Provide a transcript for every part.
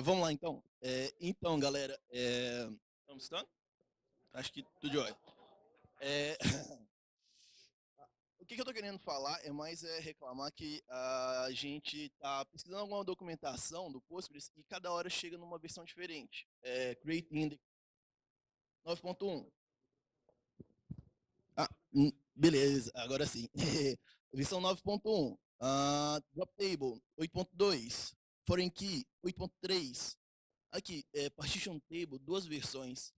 Vamos lá, então. Então, galera, estamos estando? Acho que tudo de ótimo. É, o que eu estou querendo falar é mais reclamar que a gente está pesquisando alguma documentação do Postgres e cada hora chega numa versão diferente. Create Index 9.1. Beleza, agora sim. Versão 9.1. Drop Table 8.2. Foreign Key 8.3. Aqui, Partition Table, duas versões.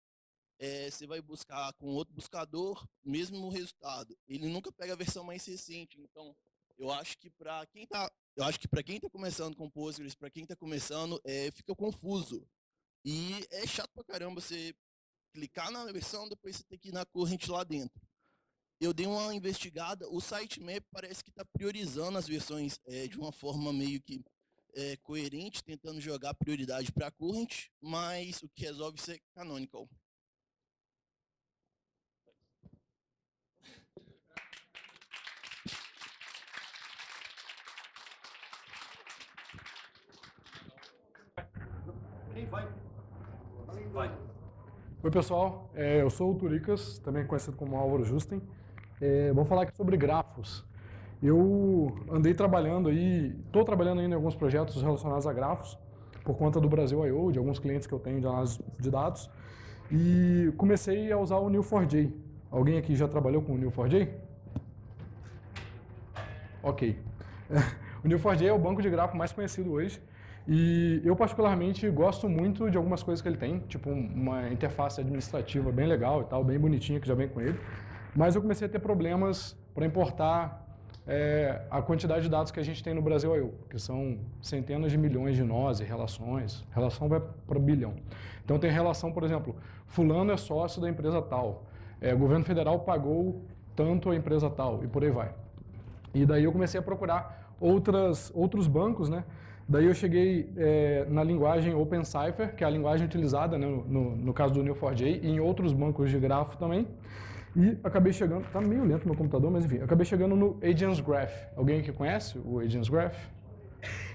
Você vai buscar com outro buscador, mesmo resultado. Ele nunca pega a versão mais recente. Então, eu acho que para quem está começando com Postgres, para quem está começando, fica confuso. E é chato pra caramba você clicar na versão, depois você tem que ir na corrente lá dentro. Eu dei uma investigada, o sitemap parece que está priorizando as versões de uma forma meio que coerente, tentando jogar prioridade para a current, mas o que resolve ser canonical. Oi, pessoal. Eu sou o Turicas, também conhecido como Álvaro Justen. Vamos falar aqui sobre grafos. Eu andei trabalhando aí, estou trabalhando ainda em alguns projetos relacionados a grafos, por conta do Brasil I/O, de alguns clientes que eu tenho de análise de dados, e comecei a usar o Neo4j. Alguém aqui já trabalhou com o Neo4j? Ok. O Neo4j é o banco de grafo mais conhecido hoje. E eu particularmente gosto muito de algumas coisas que ele tem, tipo uma interface administrativa bem legal e tal, bem bonitinha que já vem com ele. Mas eu comecei a ter problemas para importar a quantidade de dados que a gente tem no Brasil I/O, que são centenas de milhões de nós e relações. Relação vai para bilhão. Então tem relação, por exemplo, fulano é sócio da empresa tal, o governo federal pagou tanto a empresa tal e por aí vai. E daí eu comecei a procurar outros bancos, né? Daí eu cheguei na linguagem OpenCipher, que é a linguagem utilizada, né, no caso do Neo4j, e em outros bancos de grafo também. E acabei chegando, tá meio lento meu computador, mas enfim, acabei chegando no Agents Graph. Alguém aqui conhece o Agents Graph?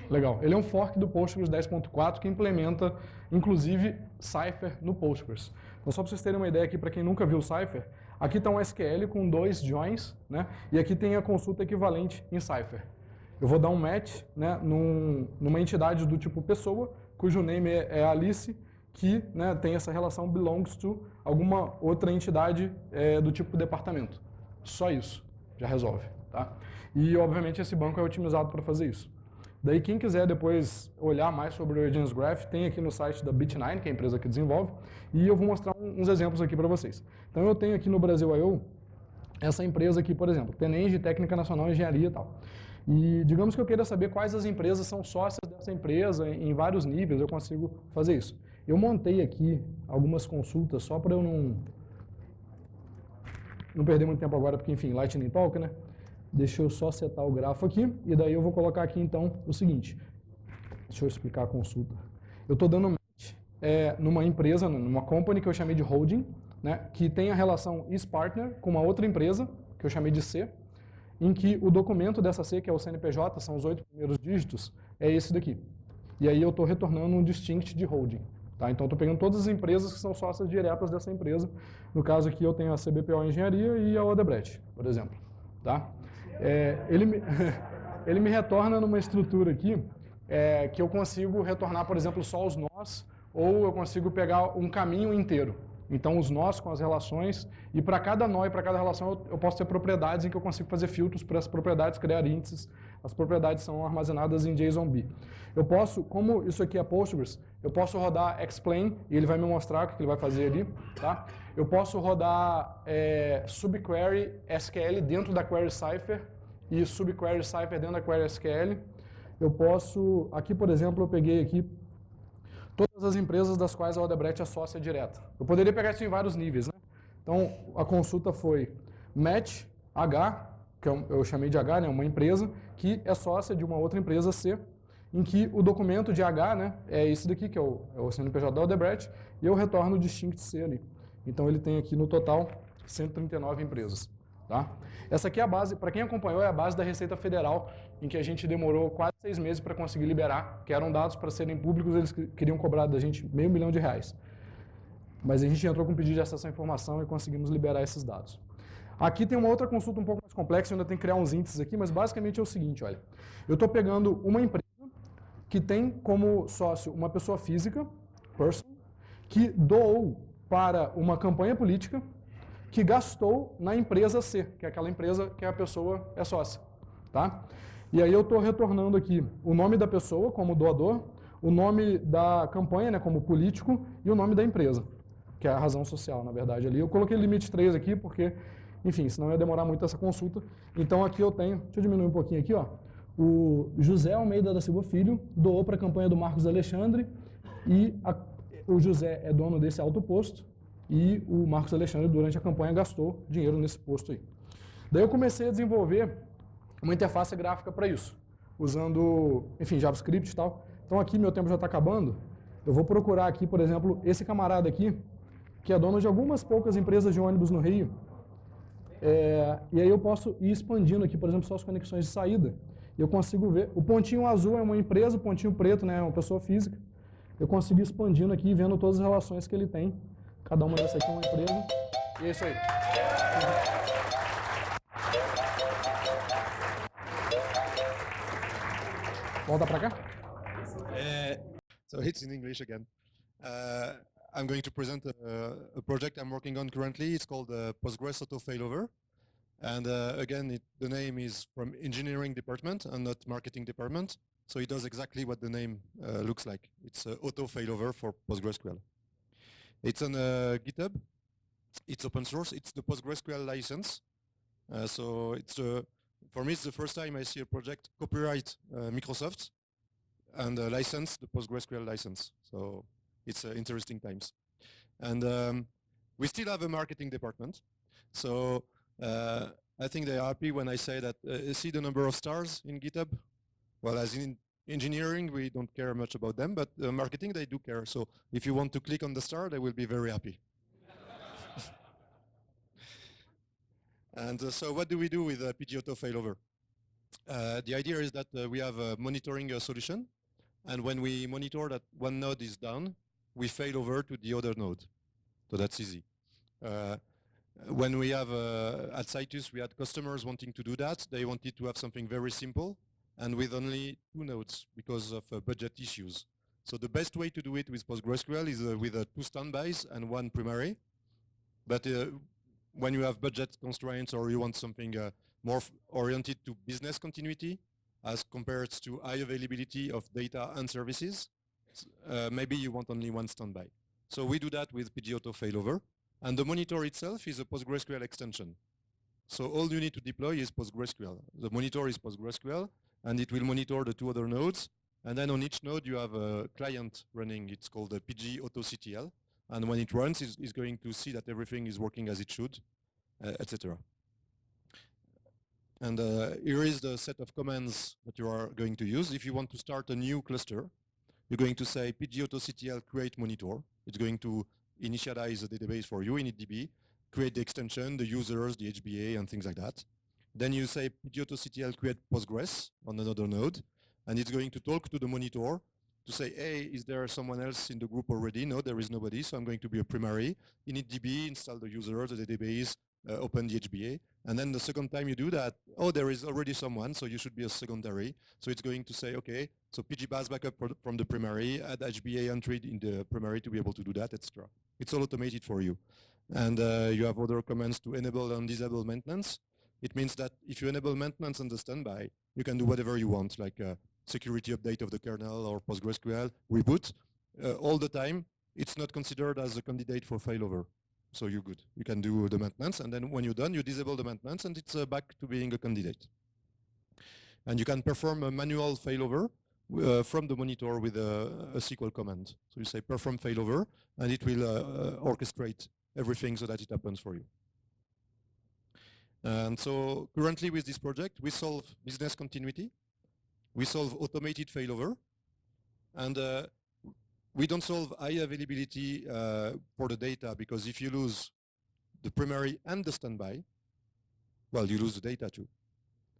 Legal. Ele é um fork do Postgres 10.4 que implementa, inclusive, Cypher no Postgres. Então, só para vocês terem uma ideia aqui, para quem nunca viu o Cypher, aqui está um SQL com 2 joins, né? E aqui tem a consulta equivalente em Cypher. Eu vou dar um match, né, numa entidade do tipo pessoa, cujo name é Alice, que, né, tem essa relação belongs to alguma outra entidade do tipo departamento. Só isso já resolve, tá? E, obviamente, esse banco é otimizado para fazer isso. Daí, quem quiser depois olhar mais sobre o Agents Graph, tem aqui no site da Bit9, que é a empresa que desenvolve, e eu vou mostrar uns exemplos aqui para vocês. Então, eu tenho aqui no Brasil I/O essa empresa aqui, por exemplo, Tenenge, Técnica Nacional de Engenharia e tal. E digamos que eu queira saber quais as empresas são sócias dessa empresa, em vários níveis eu consigo fazer isso. Eu montei aqui algumas consultas só para eu não perder muito tempo agora, porque enfim, Lightning Talk, né? Deixa eu só setar o grafo aqui, e daí eu vou colocar aqui então o seguinte. Deixa eu explicar a consulta. Eu estou dando match numa empresa, numa company que eu chamei de holding, né, que tem a relação is-partner com uma outra empresa, que eu chamei de C, em que o documento dessa C, que é o CNPJ, são os 8 primeiros dígitos, é esse daqui. E aí eu estou retornando um distinct de holding. Tá? Então, estou pegando todas as empresas que são sócias diretas dessa empresa. No caso aqui, eu tenho a CBPO Engenharia e a Odebrecht, por exemplo. Tá? Ele me retorna numa estrutura aqui que eu consigo retornar, por exemplo, só os nós, ou eu consigo pegar um caminho inteiro. Então, os nós com as relações, e para cada nó e para cada relação eu posso ter propriedades em que eu consigo fazer filtros para as propriedades, criar índices. As propriedades são armazenadas em JSONB. Eu posso, como isso aqui é Postgres, eu posso rodar explain, e ele vai me mostrar o que ele vai fazer ali. Tá? Eu posso rodar subquery SQL dentro da query Cypher, e subquery Cypher dentro da query SQL. Eu posso, aqui por exemplo, eu peguei aqui todas as empresas das quais a Odebrecht é sócia direta. Eu poderia pegar isso em vários níveis, né? Então, a consulta foi match H, que eu chamei de H, né, uma empresa, que é sócia de uma outra empresa C, em que o documento de H, né, é esse daqui, que é o CNPJ da Odebrecht, e eu retorno o distinct C ali. Então, ele tem aqui no total 139 empresas. Tá? Essa aqui é a base, para quem acompanhou, é a base da Receita Federal, em que a gente demorou quase 6 meses para conseguir liberar, que eram dados para serem públicos, eles queriam cobrar da gente R$500 mil. Mas a gente entrou com pedido de acesso à informação e conseguimos liberar esses dados. Aqui tem uma outra consulta um pouco mais complexa, eu ainda tenho que criar uns índices aqui, mas basicamente é o seguinte, olha. Eu estou pegando uma empresa que tem como sócio uma pessoa física, person, que doou para uma campanha política, que gastou na empresa C, que é aquela empresa que a pessoa é sócia. Tá? E aí eu estou retornando aqui o nome da pessoa como doador, o nome da campanha, né, como político, e o nome da empresa, que é a razão social, na verdade. Ali eu coloquei limite 3 aqui, porque, enfim, senão ia demorar muito essa consulta. Então aqui eu tenho, deixa eu diminuir um pouquinho aqui, ó. O José Almeida da Silva Filho doou para a campanha do Marcos Alexandre, e o José é dono desse autoposto, e o Marcos Alexandre, durante a campanha, gastou dinheiro nesse posto aí. Daí eu comecei a desenvolver uma interface gráfica para isso, usando, enfim, JavaScript e tal. Então aqui meu tempo já está acabando, eu vou procurar aqui, por exemplo, esse camarada aqui, que é dono de algumas poucas empresas de ônibus no Rio, e aí eu posso ir expandindo aqui, por exemplo, só as conexões de saída. Eu consigo ver, o pontinho azul é uma empresa, o pontinho preto, né, é uma pessoa física. Eu consigo ir expandindo aqui e vendo todas as relações que ele tem. Cada uma dessas aqui é uma empresa. E é isso aí. Volta para cá. So it's in English again. I'm going to present a project I'm working on currently. It's called Postgres Auto Failover. And again, the name is from engineering department and not marketing department. So it does exactly what the name looks like. It's auto failover for PostgreSQL. It's on GitHub. It's open source. It's the PostgreSQL license. So it's for me, it's the first time I see a project copyright Microsoft and license the PostgreSQL license. So it's interesting times. And we still have a marketing department. So I think they are happy when I say that see the number of stars in GitHub. Well, as in engineering, we don't care much about them, but marketing, they do care. So if you want to click on the star, they will be very happy. And so what do we do with PG Auto Failover? The idea is that we have a monitoring solution. And when we monitor that one node is down, we fail over to the other node. So that's easy. When we have, at Citus, we had customers wanting to do that. They wanted to have something very simple and with only 2 nodes because of budget issues. So the best way to do it with PostgreSQL is with 2 standbys and 1 primary. But when you have budget constraints or you want something more oriented to business continuity as compared to high availability of data and services, maybe you want only 1 standby. So we do that with PG Auto Failover. And the monitor itself is a PostgreSQL extension. So all you need to deploy is PostgreSQL. The monitor is PostgreSQL, and it will monitor the 2 other nodes. And then on each node, you have a client running. It's called the PG AutoCTL. And when it runs, it's going to see that everything is working as it should, etc. And here is the set of commands that you are going to use. If you want to start a new cluster, you're going to say PG AutoCTL create monitor. It's going to initialize the database for you in InitDB, create the extension, the users, the HBA, and things like that. Then you say PG AutoCTL create Postgres on another node, and it's going to talk to the monitor to say, hey, is there someone else in the group already? No, there is nobody, so I'm going to be a primary. InitDB, install the users, the database, open the HBA. And then the second time you do that, oh, there is already someone, so you should be a secondary. So it's going to say, okay, so PG pass backup from the primary, add HBA entry in the primary to be able to do that, etc. It's all automated for you. And you have other commands to enable and disable maintenance. It means that if you enable maintenance on the standby, you can do whatever you want, like security update of the kernel or PostgreSQL, reboot. All the time, it's not considered as a candidate for failover. So you're good. You can do the maintenance, and then when you're done, you disable the maintenance, and it's back to being a candidate. And you can perform a manual failover from the monitor with a SQL command. So you say perform failover, and it will orchestrate everything so that it happens for you. And so currently with this project, we solve business continuity, we solve automated failover, and we don't solve high availability for the data, because if you lose the primary and the standby, well, you lose the data too.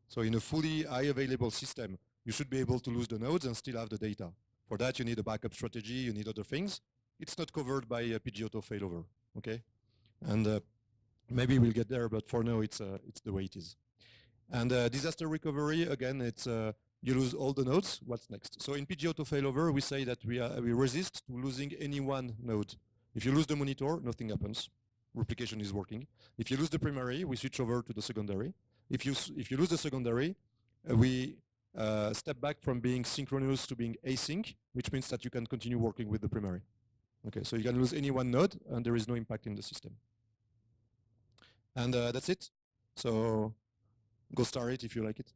So in a fully high available system, you should be able to lose the nodes and still have the data. For that, you need a backup strategy, you need other things. It's not covered by pgauto failover, okay? And maybe we'll get there, but for now, it's the way it is. And disaster recovery, again, it's you lose all the nodes, what's next? So in pgauto failover, we say that we resist to losing any one node. If you lose the monitor, nothing happens. Replication is working. If you lose the primary, we switch over to the secondary. If you lose the secondary, we step back from being synchronous to being async, which means that you can continue working with the primary. Okay, so you can lose any one node, and there is no impact in the system. And that's it. So go start it if you like it.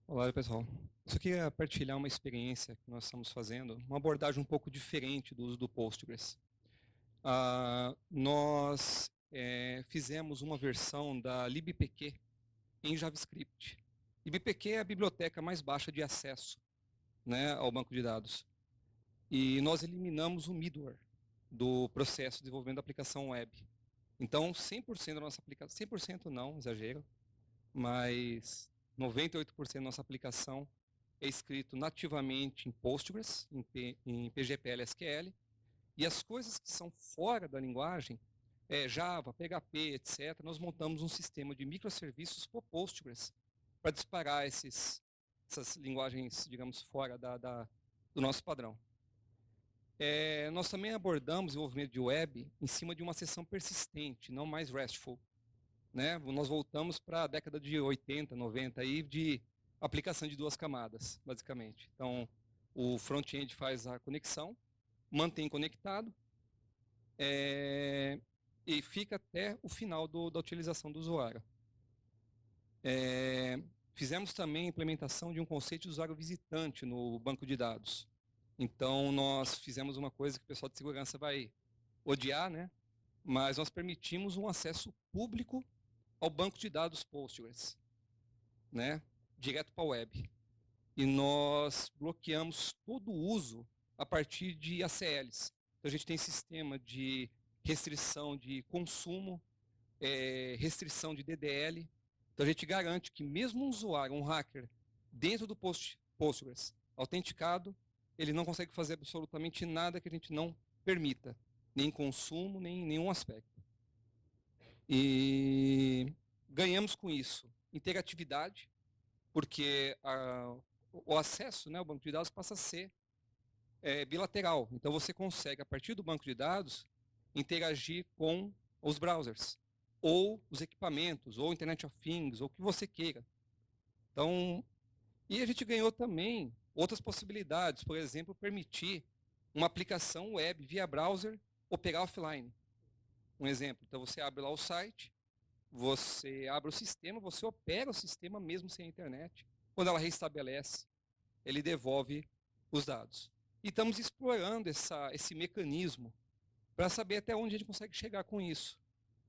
Olá, pessoal. Só queria partilhar uma experiência que nós estamos fazendo, uma abordagem um pouco diferente do uso do Postgres. Nós fizemos uma versão da libpq em JavaScript. libpq é a biblioteca mais baixa de acesso, né, ao banco de dados. E nós eliminamos o middleware do processo de desenvolvimento da aplicação web. Então, 100% da nossa aplicação, 100% não, exagero, mas 98% da nossa aplicação é escrito nativamente em Postgres, em PGPL SQL, e as coisas que são fora da linguagem, Java, PHP, etc., nós montamos um sistema de microserviços por Postgres para disparar essas linguagens, digamos, fora do nosso padrão. Nós também abordamos desenvolvimento de web em cima de uma seção persistente, não mais RESTful. Né? Nós voltamos para a década de 80, 90, aí, de aplicação de 2 camadas, basicamente. Então, o front-end faz a conexão, mantém conectado, e fica até o final da utilização do usuário. Fizemos também a implementação de um conceito de usuário visitante no banco de dados. Então, nós fizemos uma coisa que o pessoal de segurança vai odiar, né? Mas nós permitimos um acesso público ao banco de dados Postgres, né? Direto para a web. E nós bloqueamos todo o uso a partir de ACLs. Então, a gente tem sistema de restrição de consumo, restrição de DDL. Então, a gente garante que mesmo um usuário, um hacker, dentro do Postgres, autenticado, ele não consegue fazer absolutamente nada que a gente não permita, nem consumo, nem nenhum aspecto. E ganhamos com isso interatividade, porque o acesso, né, ao banco de dados passa a ser bilateral. Então você consegue, a partir do banco de dados, interagir com os browsers, ou os equipamentos, ou Internet of Things, ou o que você queira. Então, e a gente ganhou também outras possibilidades, por exemplo, permitir uma aplicação web via browser operar offline. Um exemplo, então você abre lá o site, você abre o sistema, você opera o sistema mesmo sem a internet. Quando ela restabelece, ele devolve os dados. E estamos explorando esse mecanismo para saber até onde a gente consegue chegar com isso.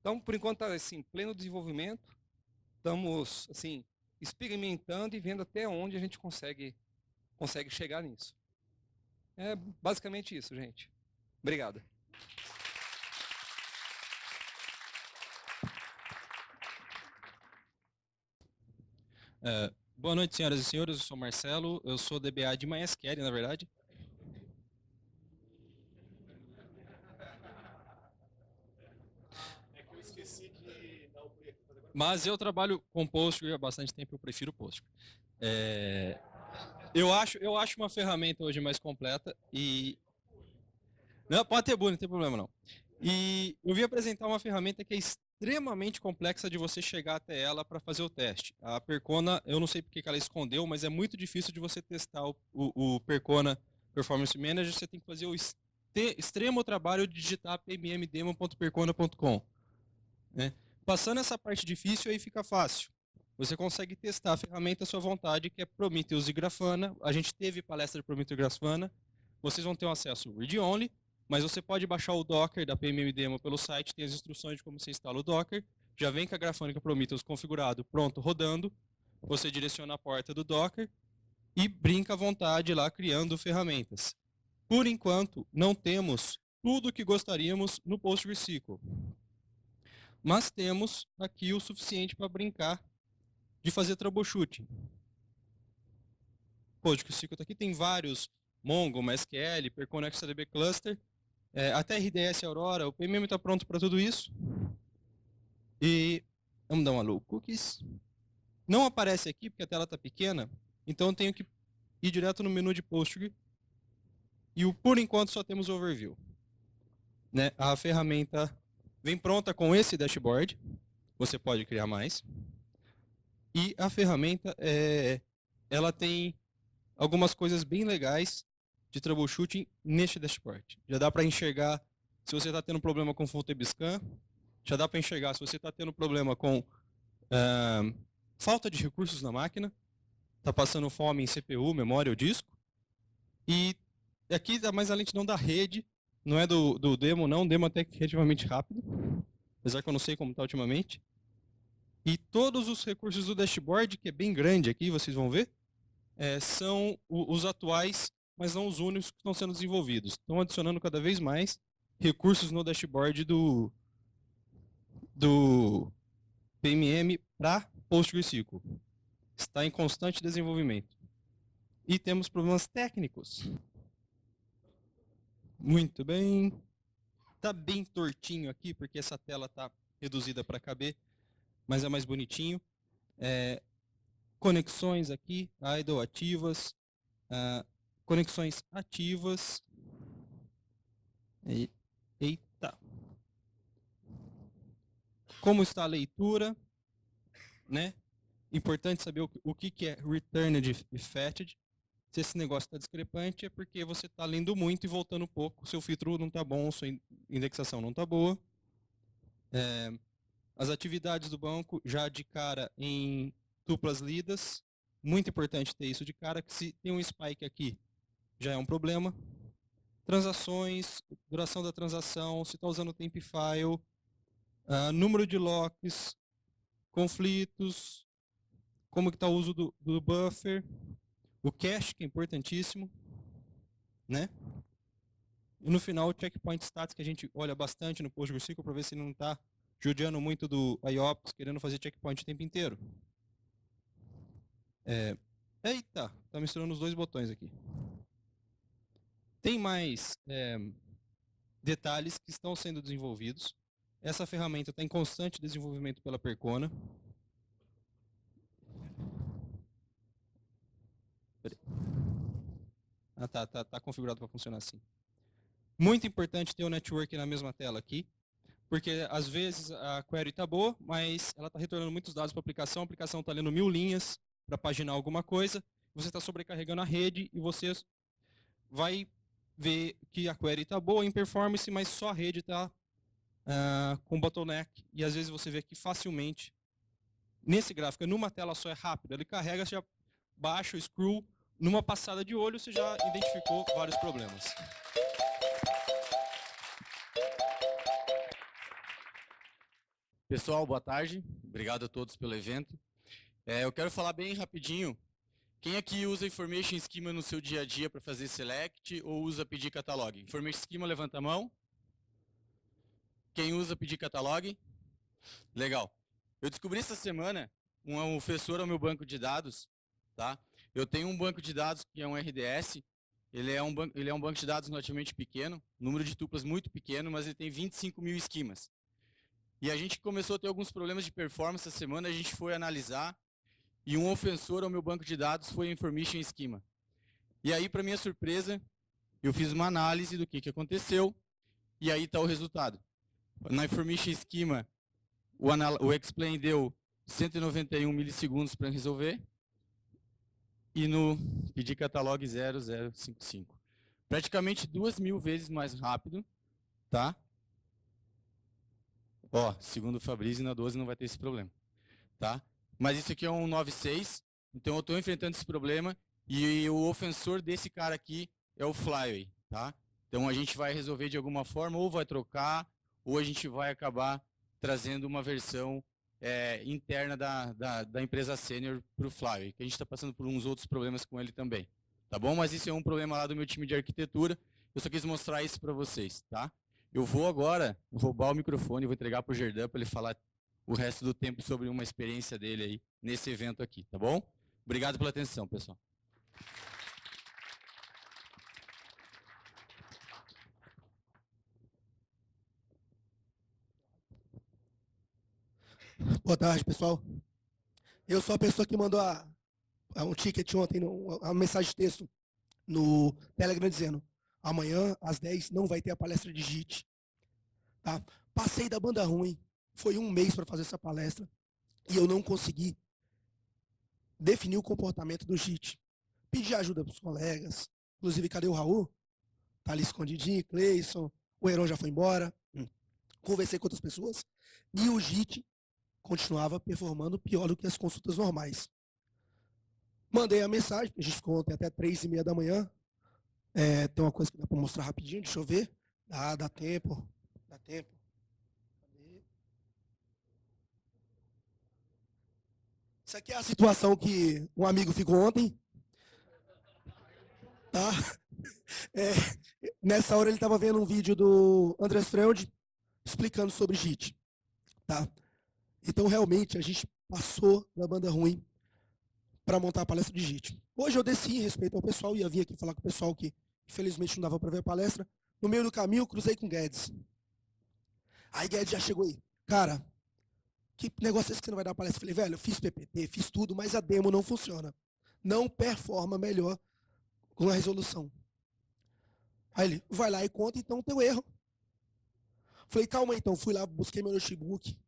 Então, por enquanto, está assim, pleno desenvolvimento, estamos assim, experimentando e vendo até onde a gente consegue chegar nisso. É basicamente isso, gente. Obrigado. Boa noite, senhoras e senhores. Eu sou o Marcelo, eu sou DBA de MySQL, na verdade. É que eu esqueci de dar o play. Mas eu trabalho com Postgre há bastante tempo, eu prefiro Postgre. Eu acho uma ferramenta hoje mais completa e... Não, pode ter bullying, não tem problema não. E eu vim apresentar uma ferramenta que é extremamente complexa de você chegar até ela para fazer o teste. A Percona, eu não sei porque que ela escondeu, mas é muito difícil de você testar o Percona Performance Manager. Você tem que fazer o extremo trabalho de digitar pmmdemo.percona.com. Né? Passando essa parte difícil, aí fica fácil. Você consegue testar a ferramenta à sua vontade, que é Prometheus e Grafana. A gente teve palestra de Prometheus e Grafana. Vocês vão ter um acesso read-only, mas você pode baixar o Docker da PMMDemo pelo site, tem as instruções de como você instala o Docker. Já vem com a Grafana e com o Prometheus configurado, pronto, rodando. Você direciona a porta do Docker e brinca à vontade lá criando ferramentas. Por enquanto, não temos tudo o que gostaríamos no PostgreSQL. Mas temos aqui o suficiente para brincar de fazer troubleshooting. PostgreSQL está aqui, tem vários Mongo, MySQL, Perconnect DB Cluster, até RDS Aurora, o PMM está pronto para tudo isso. E vamos dar um alô, cookies. Não aparece aqui porque a tela está pequena, então eu tenho que ir direto no menu de Postgre. E por enquanto só temos o overview. Né? A ferramenta vem pronta com esse dashboard. Você pode criar mais. E a ferramenta, ela tem algumas coisas bem legais de troubleshooting neste dashboard. Já dá para enxergar se você está tendo problema com full scan. Já dá para enxergar se você está tendo problema com falta de recursos na máquina. Está passando fome em CPU, memória ou disco. E aqui está mais a lentidão da rede. Não é do demo, não. O demo até que é relativamente rápido. Apesar que eu não sei como está ultimamente. E todos os recursos do dashboard, que é bem grande aqui, vocês vão ver, são os atuais, mas não os únicos que estão sendo desenvolvidos. Estão adicionando cada vez mais recursos no dashboard do PMM para PostgreSQL. Está em constante desenvolvimento. E temos problemas técnicos. Muito bem. Está bem tortinho aqui, porque essa tela está reduzida para caber, mas é mais bonitinho. Conexões aqui, idle ativas, conexões ativas. Eita. Como está a leitura, né? Importante saber o que é returned e fetched. Se esse negócio está discrepante é porque você está lendo muito e voltando pouco. Seu filtro não está bom, sua indexação não está boa. As atividades do banco já de cara em duplas lidas. Muito importante ter isso de cara, que se tem um spike aqui, já é um problema. Transações, duração da transação, se está usando temp file, número de locks, conflitos, como que está o uso do buffer, o cache, que é importantíssimo, né? E no final, o checkpoint status, que a gente olha bastante no PostgreSQL para ver se não está judiando muito do IOPS, querendo fazer checkpoint o tempo inteiro. Eita, tá misturando os dois botões aqui. Tem mais detalhes que estão sendo desenvolvidos. Essa ferramenta está em constante desenvolvimento pela Percona. Tá configurado para funcionar assim. Muito importante ter o network na mesma tela aqui, porque às vezes a query está boa, mas ela está retornando muitos dados para a aplicação está lendo 1000 linhas para paginar alguma coisa, você está sobrecarregando a rede e você vai ver que a query está boa em performance, mas só a rede está com bottleneck, e às vezes você vê aqui facilmente, nesse gráfico, numa tela só é rápido, ele carrega, você já baixa o scroll, numa passada de olho você já identificou vários problemas. Pessoal, boa tarde. Obrigado a todos pelo evento. Eu quero falar bem rapidinho. Quem aqui usa Information Schema no seu dia a dia para fazer select ou usa pedir catalog? Information Schema, levanta a mão. Quem usa pedir catalog? Legal. Eu descobri essa semana um ofensor ao meu banco de dados. Tá? Eu tenho um banco de dados que é um RDS. Ele é um banco de dados relativamente pequeno, número de tuplas muito pequeno, mas ele tem 25 mil esquemas. E a gente começou a ter alguns problemas de performance essa semana, a gente foi analisar, e um ofensor ao meu banco de dados foi o Information Schema. E aí, para minha surpresa, eu fiz uma análise do que aconteceu, e aí está o resultado. Na Information Schema, o explain deu 191 milissegundos para resolver, e no pedir catalog 0055. Praticamente 2.000 vezes mais rápido, tá? Ó, segundo o Fabrício, na 12 não vai ter esse problema, tá? Mas isso aqui é um 9.6, então eu estou enfrentando esse problema e o ofensor desse cara aqui é o Flyway, tá? Então a gente vai resolver de alguma forma, ou vai trocar, ou a gente vai acabar trazendo uma versão interna da empresa sênior para o Flyway, que a gente está passando por uns outros problemas com ele também, tá bom? Mas isso é um problema lá do meu time de arquitetura, Eu só quis mostrar isso para vocês, tá? Eu vou agora roubar o microfone e vou entregar para o Gerdan para ele falar o resto do tempo sobre uma experiência dele aí nesse evento aqui, tá bom? Obrigado pela atenção, pessoal. Boa tarde, pessoal. Eu sou a pessoa que mandou um ticket ontem, uma mensagem de texto no Telegram dizendo: amanhã, às 10, não vai ter a palestra de JIT. Tá? Passei da banda ruim, foi 1 mês para fazer essa palestra, e eu não consegui definir o comportamento do JIT. Pedi ajuda para os colegas, inclusive, cadê o Raul? Tá ali escondidinho, Cleison, o Heron já foi embora. Conversei com outras pessoas, e o JIT continuava performando pior do que as consultas normais. Mandei a mensagem, a gente ficou ontem até 3h30 da manhã. Tem uma coisa que dá para mostrar rapidinho, deixa eu ver. Dá tempo. Dá tempo. Isso aqui é a situação que um amigo ficou ontem. Tá? Nessa hora ele estava vendo um vídeo do Andrés Freund explicando sobre JIT. Tá? Então, realmente, a gente passou da banda ruim para montar a palestra de JIT. Hoje eu desci em respeito ao pessoal, ia vir aqui falar com o pessoal que, infelizmente, não dava para ver a palestra. No meio do caminho, eu cruzei com o Guedes. Aí Guedes já chegou aí. Cara, que negócio é esse que você não vai dar palestra? Eu falei, velho, eu fiz PPT, fiz tudo, mas a demo não funciona. Não performa melhor com a resolução. Aí ele, vai lá e conta então o teu erro. Falei, calma então, fui lá, busquei meu notebook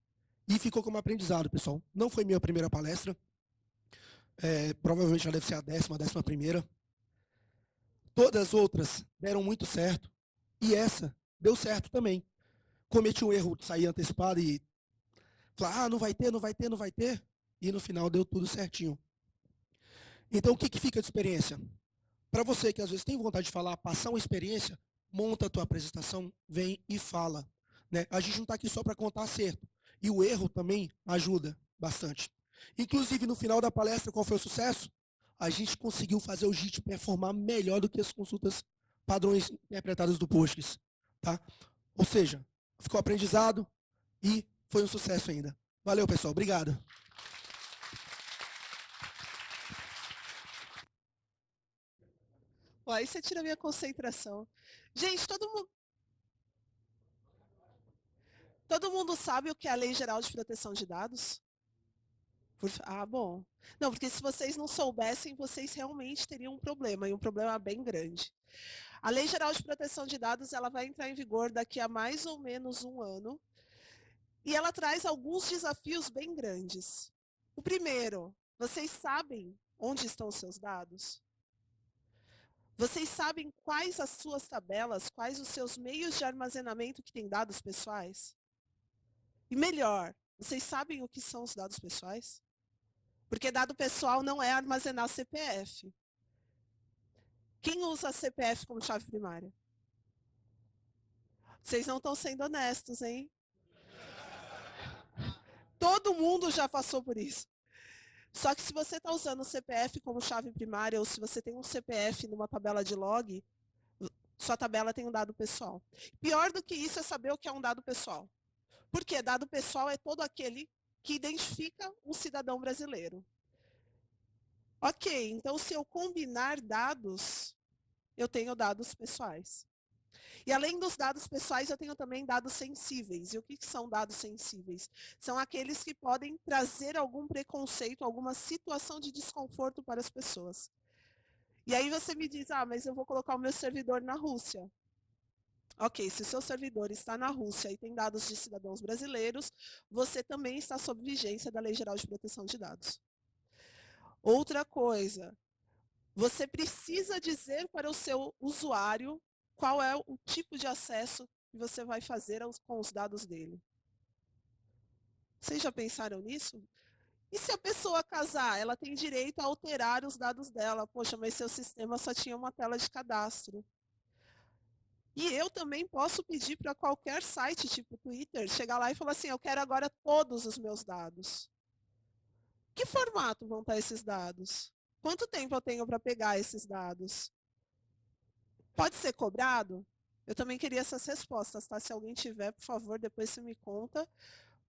e ficou como aprendizado, pessoal. Não foi minha primeira palestra. Provavelmente já deve ser a 11ª. Todas as outras deram muito certo. E essa deu certo também. Cometi um erro de sair antecipado e falar, não vai ter, não vai ter, não vai ter. E no final deu tudo certinho. Então, o que fica de experiência? Para você que às vezes tem vontade de falar, passar uma experiência, monta a tua apresentação, vem e fala. Né? A gente não está aqui só para contar acerto. E o erro também ajuda bastante. Inclusive, no final da palestra, qual foi o sucesso? A gente conseguiu fazer o JIT performar melhor do que as consultas padrões interpretadas do Postgres. Tá? Ou seja, ficou aprendizado e foi um sucesso ainda. Valeu, pessoal. Obrigado. Pô, aí você tira a minha concentração. Gente, todo mundo sabe o que é a Lei Geral de Proteção de Dados? Bom. Não, porque se vocês não soubessem, vocês realmente teriam um problema, e um problema bem grande. A Lei Geral de Proteção de Dados ela vai entrar em vigor daqui a mais ou menos 1 ano, e ela traz alguns desafios bem grandes. O primeiro, vocês sabem onde estão os seus dados? Vocês sabem quais as suas tabelas, quais os seus meios de armazenamento que têm dados pessoais? E melhor, vocês sabem o que são os dados pessoais? Porque dado pessoal não é armazenar CPF. Quem usa CPF como chave primária? Vocês não estão sendo honestos, hein? Todo mundo já passou por isso. Só que se você está usando o CPF como chave primária, ou se você tem um CPF numa tabela de log, sua tabela tem um dado pessoal. Pior do que isso é saber o que é um dado pessoal. Porque dado pessoal é todo aquele que identifica um cidadão brasileiro. Ok, então se eu combinar dados, eu tenho dados pessoais. E além dos dados pessoais, eu tenho também dados sensíveis. E o que são dados sensíveis? São aqueles que podem trazer algum preconceito, alguma situação de desconforto para as pessoas. E aí você me diz, mas eu vou colocar o meu servidor na Rússia. Ok, se o seu servidor está na Rússia e tem dados de cidadãos brasileiros, você também está sob vigência da Lei Geral de Proteção de Dados. Outra coisa, você precisa dizer para o seu usuário qual é o tipo de acesso que você vai fazer com os dados dele. Vocês já pensaram nisso? E se a pessoa casar, ela tem direito a alterar os dados dela. Poxa, mas seu sistema só tinha uma tela de cadastro. E eu também posso pedir para qualquer site, tipo Twitter, chegar lá e falar assim, eu quero agora todos os meus dados. Que formato vão estar esses dados? Quanto tempo eu tenho para pegar esses dados? Pode ser cobrado? Eu também queria essas respostas, tá? Se alguém tiver, por favor, depois você me conta,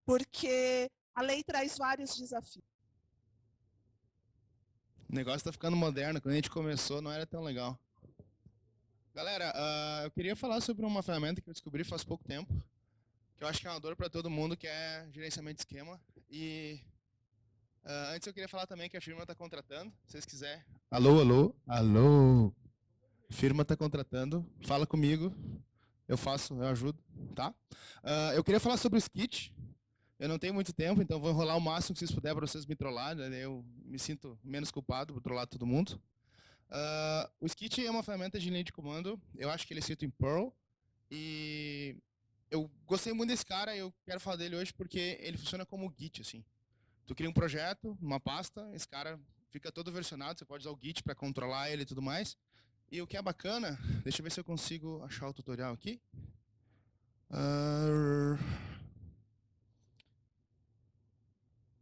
porque a lei traz vários desafios. O negócio tá ficando moderno. Quando a gente começou, não era tão legal. Galera, eu queria falar sobre uma ferramenta que eu descobri faz pouco tempo, que eu acho que é uma dor para todo mundo, que é gerenciamento de esquema. E antes eu queria falar também que a firma está contratando, se vocês quiserem. Alô, alô, alô. Firma está contratando, fala comigo, eu faço, eu ajudo, tá? Eu queria falar sobre o Skit. Eu não tenho muito tempo, então vou enrolar o máximo que vocês puderem para vocês me trollar, né? Eu me sinto menos culpado por trollar todo mundo. O Skit é uma ferramenta de linha de comando, eu acho que ele é escrito em Perl, e eu gostei muito desse cara e eu quero falar dele hoje porque ele funciona como Git, assim. Tu cria um projeto, uma pasta, esse cara fica todo versionado, você pode usar o Git para controlar ele e tudo mais. E o que é bacana, deixa eu ver se eu consigo achar o tutorial aqui.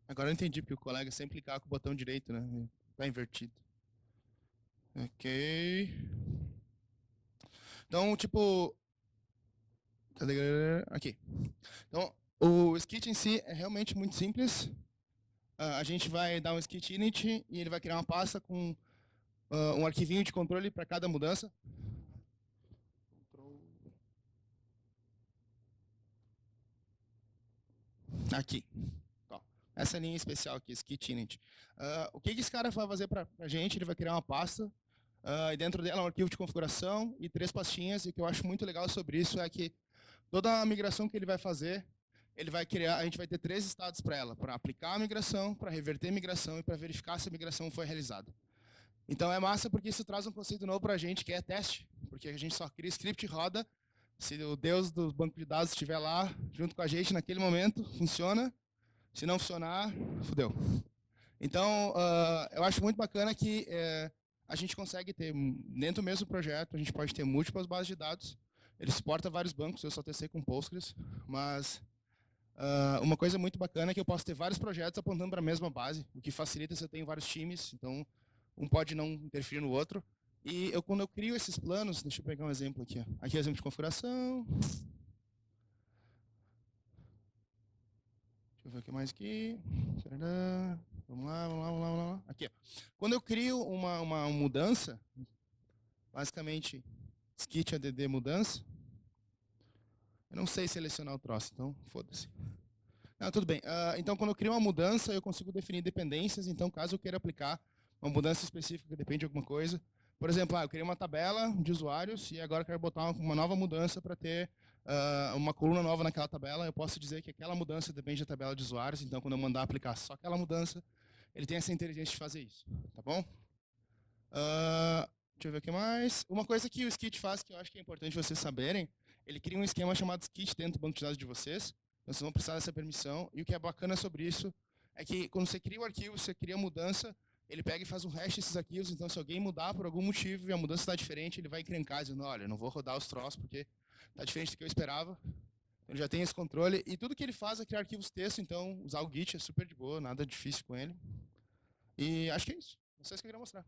Agora eu entendi, porque o colega sempre clicava com o botão direito, né? Tá invertido. Ok. Então, tipo... Aqui. Então, o Skit em si é realmente muito simples. A gente vai dar um Skit init e ele vai criar uma pasta com um arquivinho de controle para cada mudança. Aqui. Ó, essa linha especial aqui, Skit init. O que esse cara vai fazer para a gente? Ele vai criar uma pasta e dentro dela um arquivo de configuração e 3 pastinhas. E o que eu acho muito legal sobre isso é que toda a migração que ele vai fazer, ele vai criar, a gente vai ter 3 estados para ela, para aplicar a migração, para reverter a migração e para verificar se a migração foi realizada. Então é massa porque isso traz um conceito novo para a gente, que é teste, porque a gente só cria script e roda, se o deus do banco de dados estiver lá junto com a gente naquele momento, funciona, se não funcionar, fudeu. Então eu acho muito bacana que a gente consegue ter, dentro do mesmo projeto, a gente pode ter múltiplas bases de dados, ele suporta vários bancos, eu só testei com Postgres, mas uma coisa muito bacana é que eu posso ter vários projetos apontando para a mesma base, o que facilita se eu tenho vários times, então um pode não interferir no outro. E quando eu crio esses planos, deixa eu pegar um exemplo aqui. Aqui é o exemplo de configuração. Deixa eu ver o que mais aqui. Vamos lá. Aqui, ó. Quando eu crio uma mudança, basicamente, skit add mudança, eu não sei selecionar o troço, então foda-se. Não, tudo bem. Então, quando eu crio uma mudança, eu consigo definir dependências. Então, caso eu queira aplicar uma mudança específica que depende de alguma coisa, por exemplo, eu criei uma tabela de usuários e agora eu quero botar uma nova mudança para ter uma coluna nova naquela tabela. Eu posso dizer que aquela mudança depende da tabela de usuários. Então, quando eu mandar aplicar só aquela mudança, ele tem essa inteligência de fazer isso. Tá bom? Deixa eu ver o que mais. Uma coisa que o Skit faz, que eu acho que é importante vocês saberem, ele cria um esquema chamado Skit dentro do banco de dados de vocês. Então, vocês vão precisar dessa permissão. E o que é bacana sobre isso é que quando você cria o arquivo, você cria a mudança, ele pega e faz um hash desses arquivos. Então, se alguém mudar por algum motivo e a mudança está diferente, ele vai encrencar, dizendo, olha, não vou rodar os troços porque está diferente do que eu esperava. Então, ele já tem esse controle. E tudo que ele faz é criar arquivos texto. Então, usar o Git é super de boa, nada difícil com ele. E acho que é isso. É só isso que eu queria mostrar.